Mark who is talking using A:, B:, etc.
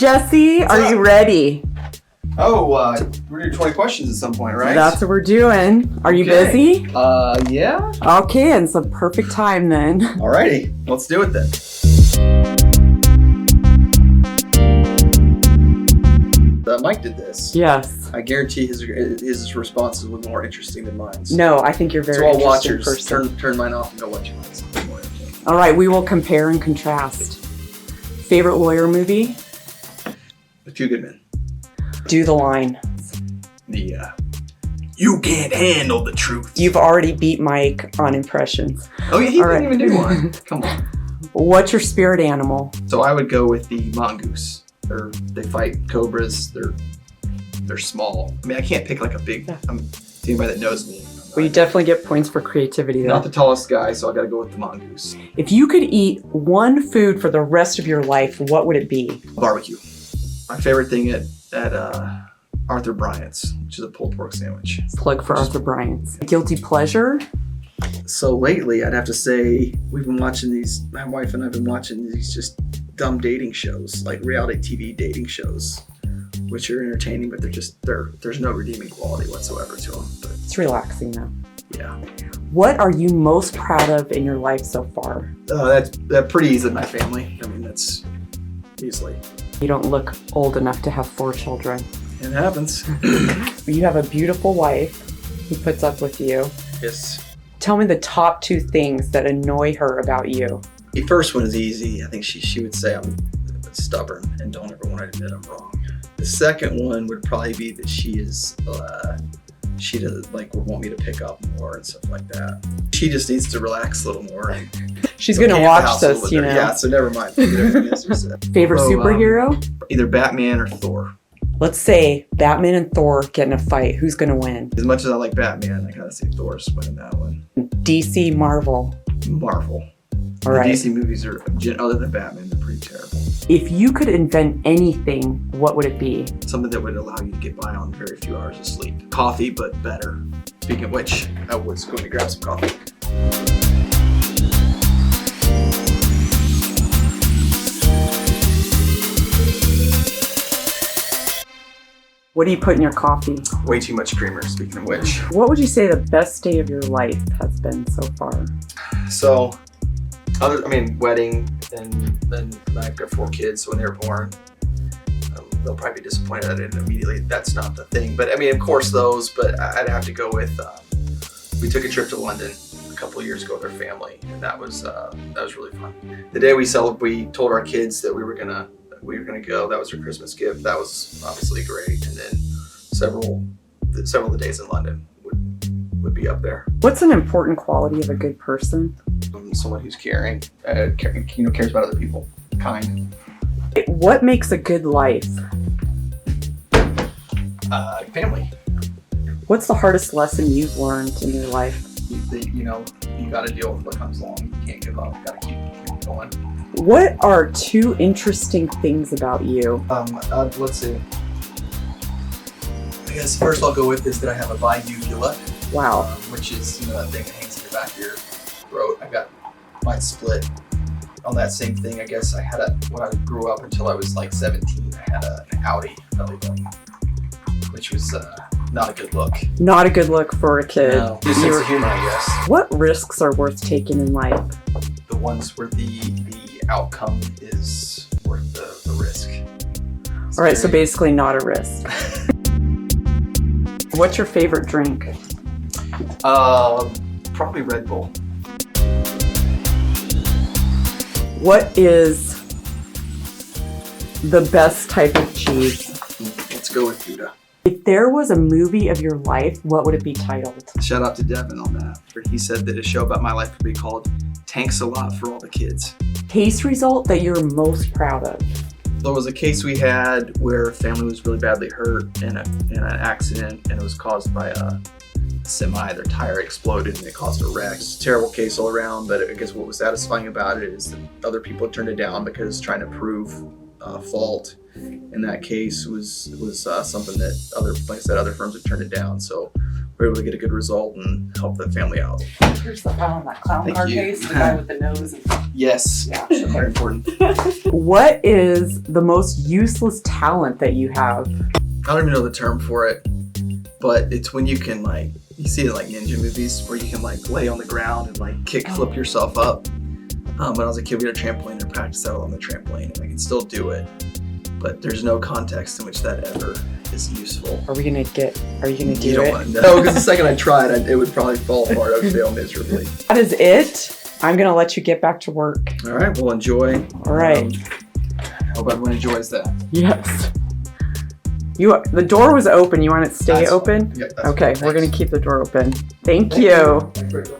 A: Jesse. Are you ready?
B: Oh, we're doing 20 questions at some point, right?
A: That's what we're doing. Are you busy?
B: Yeah.
A: Okay, and it's a perfect time then.
B: Alrighty, let's do it then. Mike did this.
A: Yes.
B: I guarantee his responses were more interesting than mine.
A: No, I think you're very
B: so I'll
A: interesting
B: watch yours.
A: person.
B: Turn mine off and go watch mine.
A: All right, we will compare and contrast. Favorite lawyer movie?
B: The Two Good Men.
A: Do the line.
B: You can't handle the truth.
A: You've already beat Mike on impressions.
B: Oh yeah, he didn't even do one. Come on.
A: What's your spirit animal?
B: So I would go with the mongoose. They fight cobras. They're small. I mean, I can't pick like a big. Anybody that knows me.
A: Well, you definitely get points for creativity though.
B: Not the tallest guy, so I got to go with the mongoose.
A: If you could eat one food for the rest of your life, what would it be?
B: Barbecue. My favorite thing at Arthur Bryant's, which is a pulled pork sandwich.
A: Plug for Arthur Bryant's. Guilty pleasure?
B: So lately, I'd have to say we've been watching these. My wife and I've been watching these just dumb dating shows, like reality TV dating shows, which are entertaining, but there's no redeeming quality whatsoever to them. But
A: it's relaxing though.
B: Yeah.
A: What are you most proud of in your life so far?
B: That's pretty easy. My family. I mean, that's easily.
A: You don't look old enough to have 4 children.
B: It happens.
A: You have a beautiful wife who puts up with you.
B: Yes.
A: Tell me the top 2 things that annoy her about you.
B: The first one is easy. I think she would say I'm stubborn and don't ever want to admit I'm wrong. The second one would probably be that she does would want me to pick up more and stuff like that. She just needs to relax a little more.
A: She's gonna watch this, you know.
B: Yeah, so never mind. Favorite
A: superhero?
B: Either Batman or Thor.
A: Let's say Batman and Thor get in a fight. Who's gonna win?
B: As much as I like Batman, I gotta say Thor's winning that one.
A: DC, Marvel.
B: Marvel.
A: All right.
B: The DC movies are, other than Batman, they're pretty terrible.
A: If you could invent anything, what would it be?
B: Something that would allow you to get by on very few hours of sleep. Coffee, but better. Speaking of which, I was going to grab some coffee.
A: What do you put in your coffee?
B: Way too much creamer, speaking of which.
A: What would you say the best day of your life has been so far?
B: So, wedding, and then I've got 4 kids, so when they're born, they'll probably be disappointed that I didn't immediately. That's not the thing. But I mean, of course those, but I'd have to go with, we took a trip to London a couple of years ago with our family, and that was really fun. The day we told our kids that we were gonna go. That was our Christmas gift. That was obviously great. And then several of the days in London would be up there.
A: What's an important quality of a good person?
B: Someone who's caring, cares about other people, kind.
A: What makes a good life?
B: Family.
A: What's the hardest lesson you've learned in your life?
B: You got to deal with what comes along. You can't give up. You got to keep going.
A: What are 2 interesting things about you?
B: Let's see. I guess first I'll go with is that I have a uvula.
A: Wow.
B: Which is that thing that hangs in the back of your throat. I got mine split on that same thing. I guess when I grew up until I was like 17, I had an Audi belly button, which was not a good look.
A: Not a good look for a kid.
B: No, just sense of humor, I guess.
A: What risks are worth taking in life?
B: The ones where the outcome is worth the risk.
A: All right, so basically not a risk. What's your favorite drink?
B: Probably Red Bull.
A: What is the best type of cheese?
B: Let's go with Gouda.
A: If there was a movie of your life, what would it be titled?
B: Shout out to Devin on that. He said that a show about my life would be called Tanks a Lot for All the Kids.
A: Case result that you're most proud of?
B: There was a case we had where a family was really badly hurt in an accident, and it was caused by a semi. Their tire exploded and it caused a wreck. It's a terrible case all around, but I guess what was satisfying about it is that other people turned it down because trying to prove fault in that case was something that other firms had turned it down. So we we're able to get a good result and help the family out.
A: Here's the file in that clown
B: Thank
A: car
B: you.
A: case, the guy with the nose.
B: Yes,
A: Yeah.
B: very important.
A: What is the most useless talent that you have?
B: I don't even know the term for it, but it's when you can like, you see it in like ninja movies where you can like lay on the ground and like kick flip yourself up. When I was a kid, we had a trampoline and practiced that on the trampoline, and I can still do it, but there's no context in which that ever is useful.
A: Are you gonna do
B: You don't
A: it?
B: want to know, because the second I tried, it would probably fall apart. I would fail miserably.
A: That is it. I'm gonna let you get back to work.
B: All right, well, enjoy.
A: All right.
B: Hope everyone enjoys that.
A: Yes. The door was open. You want it to stay
B: That's
A: open?
B: fine. Yep, that's
A: Okay,
B: fine.
A: we're gonna
B: Thanks.
A: keep the door open. Thank
B: Thank
A: you.
B: Thank you.